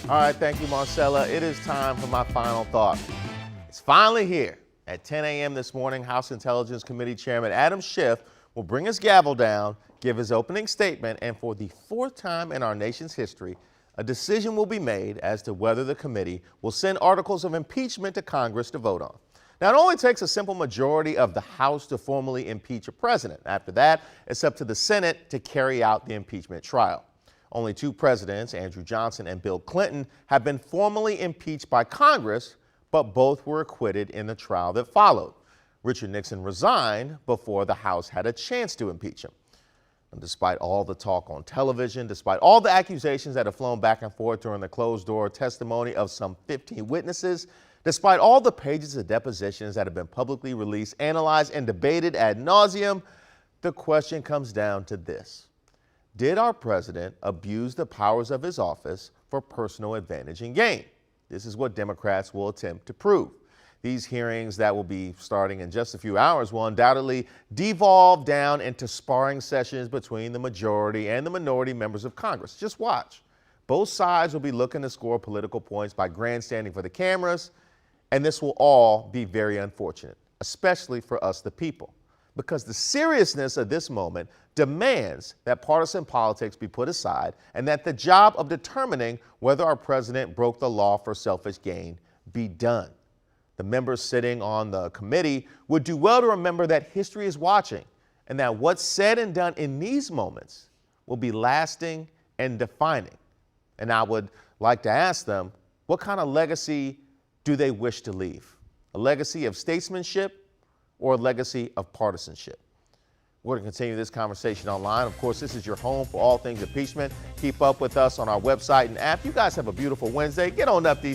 All right, thank you, Marcella. It is time for my final thought. It's finally here. At 10 a.m. this morning, House Intelligence Committee Chairman Adam Schiff will bring his gavel down, give his opening statement, and for the fourth time in our nation's history, a decision will be made as to whether the committee will send articles of impeachment to Congress to vote on. Now, it only takes a simple majority of the House to formally impeach a president. After that, it's up to the Senate to carry out the impeachment trial. Only two presidents, Andrew Johnson and Bill Clinton, have been formally impeached by Congress, but both were acquitted in the trial that followed. Richard Nixon resigned before the House had a chance to impeach him. And despite all the talk on television, despite all the accusations that have flown back and forth during the closed-door testimony of some 15 witnesses, despite all the pages of depositions that have been publicly released, analyzed, and debated ad nauseum, the question comes down to this. Did our president abuse the powers of his office for personal advantage and gain? This is what Democrats will attempt to prove. These hearings that will be starting in just a few hours will undoubtedly devolve down into sparring sessions between the majority and the minority members of Congress. Just watch. Both sides will be looking to score political points by grandstanding for the cameras, and this will all be very unfortunate, especially for us, the people, because the seriousness of this moment demands that partisan politics be put aside and that the job of determining whether our president broke the law for selfish gain be done. The members sitting on the committee would do well to remember that history is watching and that what's said and done in these moments will be lasting and defining. And I would like to ask them, what kind of legacy do they wish to leave? A legacy of statesmanship or a legacy of partisanship? We're going to continue this conversation online. Of course, this is your home for all things impeachment. Keep up with us on our website and app. You guys have a beautiful Wednesday. Get on up these